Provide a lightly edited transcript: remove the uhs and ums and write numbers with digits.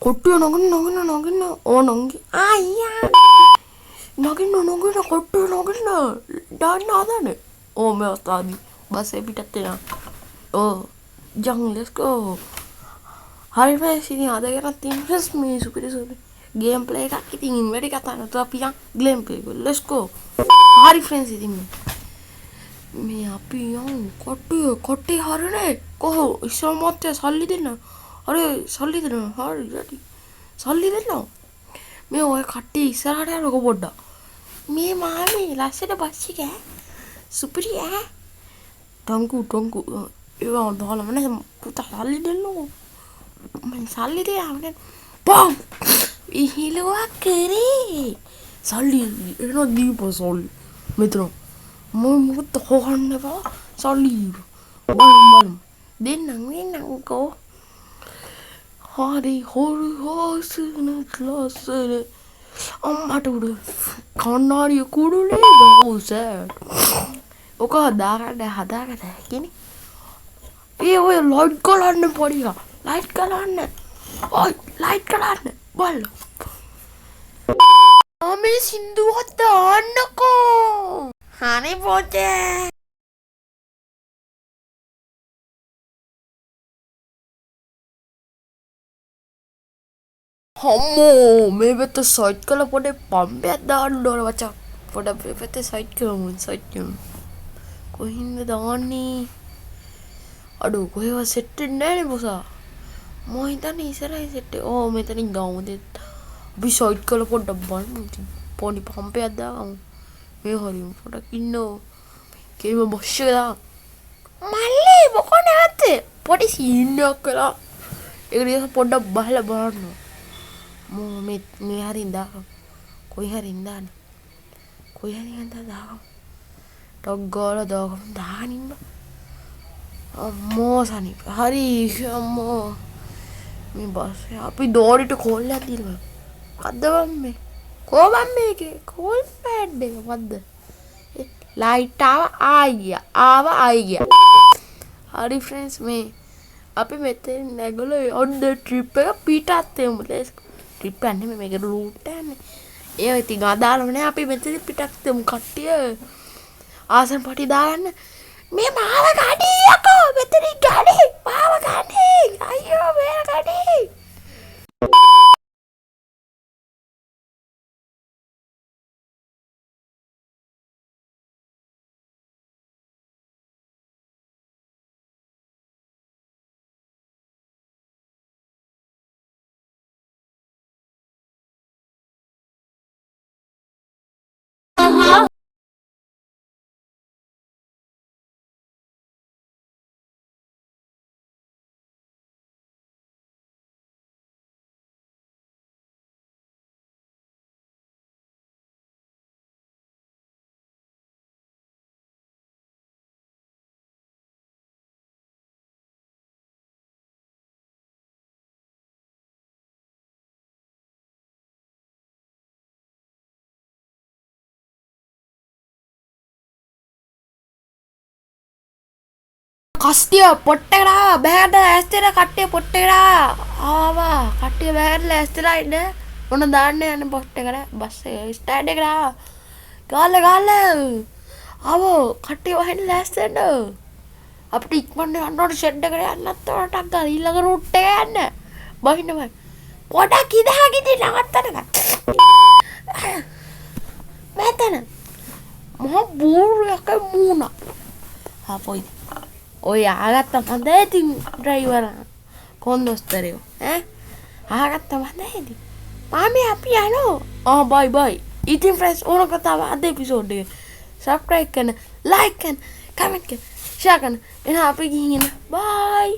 කොට්ටිය නගින්න ඕ නංගි අයියා නගින්න කොට්ටිය නගින්න දාන්න හදන්නේ ඕ මේ ඔස්තාදි බස්සේ පිටත් වෙනවා ඕ young let's go හරි ෆ්‍රෙන්ඩ්ස් ඉතින් අද කරත් තියෙන ෆ්‍රෙන්ඩ්ස් මේ සුපිරි ගේම් ප්ලේ එකක් ඉතින් වැඩි කතා නැතුව අපි යන් ගේම් ප්ලේ කරමු let's go හරි ෆ්‍රෙන්ඩ්ස් ඉතින් මේ අපි යන් කොට්ටිය හරිනේ කොහො ඉස්සර මොත්තේ සල්ලි දෙන්න අර සල්ලි දෙන්න හරි යටි සල්ලි දෙන්න මේ ඔය කට්ටිය ඉස්සරහට යනකො පොඩ්ඩක් මේ මාමේ ලස්සට බස් එක සුපිරි ටංකු ඒවා දාලා මම පුතා සල්ලි දෙන්නෝ මම සල්ලි දෙන්නේ බම් ඉහිලුවා කරේ සල්ලි එන දීපෝ සල්ලි මෙතන මොකද හොහන්න බා සල්ලි බලමු දෙන්නම්කෝ හරි හොසන ක්ලාසර අම්මට උඩ කන්නාඩිය කුඩුලේ දවසේ ඔක හදාගන්න හැකිනේ ඒ ඔය ලයිට් කරන්න පොඩියා ලයිට් කරන්න ඔය ලයිට් කරන්න බල මේ සින්දුවත් දාන්නකෝ හරි පොතේ හම්මෝ මේ වෙත සයිට් කළ පොඩේ පම්පයක් දාන්න ඕන මචං පොඩ මේ වෙත සයිට් කරමු කොහින්ද දාන්නේ අඩෝ කොහෙවත් සෙට් වෙන්නේ නැහැ නේ බොසා මම හිතන්නේ ඉස්සරහින් සෙට් ඕ මෙතනින් ගාමු දෙත් අපි සයිට් කළ පොඩ්ඩක් බලමු ඉතින් පොඩි පම්පයක් දාගමු මේ හරියම පොඩක් ඉන්නෝ කේම බොෂ් එක දා මල්ලි මොකෝ නැත්තේ පොඩි සීන් එකක් කළා ඒක නිසා පොඩ්ඩක් බහලා බලන්න මෝ මේ හරින් දාගමු කොයි හරින් දාන්න කොයි හරින් දාගමු ටොක් ගාලා දාගමු දානින්න අම්මෝ සනීප හරි අම්මෝ මේ බස් අපි දෝරිට කෝල් එකක් දීලා මොකද්ද මේ කොහොමද මේකේ කෝල් පැඩ් එක මොකද්ද ලයිට් ආයි ගියා හරි ෆ්‍රෙන්ඩ්ස් මේ අපි මෙතෙන් නැගලා ඔන්න ට්‍රිප් එක පිටත් වෙමු ට්‍රිප් යන්නේ මේක රූට් යන්නේ ඒ ඉතින් අදාළම නෑ අපි මෙතන පිටත් වෙමු කට්ටිය ආසන් පටි දාන්න මේ මාව ගඩේ යකෝ මෙතන ගඩේ මාව ගඩේ අයියෝ මේ ගඩේ කස්ටිය පොට්ටේලා බෑට ඇස්තෙලා කට්ටිය පොට්ටේලා ආවා කට්ටිය බෑටලා ඇස්තෙලා ඉන්න මොන දාන්න යන්නේ පොට් එකට බස් එක ස්ටෑන්ඩ් එකට ආවා ගාල ආවෝ කට්ටිය වහින්න ලෑස්ති වෙන්න අපිට ඉක්මනට යන්න ඕනේ ෂෙඩ් එකට යන්නත් ඕන ටක් ගාලා ඊළඟ රූට් එක යන්න බහින්න පොඩක් ඉඳහගින් නවත්තන්න මෙතන මහ බෝරුවක මූණ ආපොයි ඔය ආගත්ත මන්ද ඉතින් ඩ්‍රයිවර් කොන්දොස්තරයෝ ආගත්ත මන්ද ඉතින් මාමේ අපි යනවා බයි ඉතින් ෆ්‍රෙන්ඩ්ස් ඕන කතාව අද එපිසෝඩ් එක සබ්ස්ක්‍රයිබ් කරන්න ලයික් කරන්න කමෙන්ට් කරන්න ෂෙයා කරන්න එහෙනම් අපි ගිහින් බයි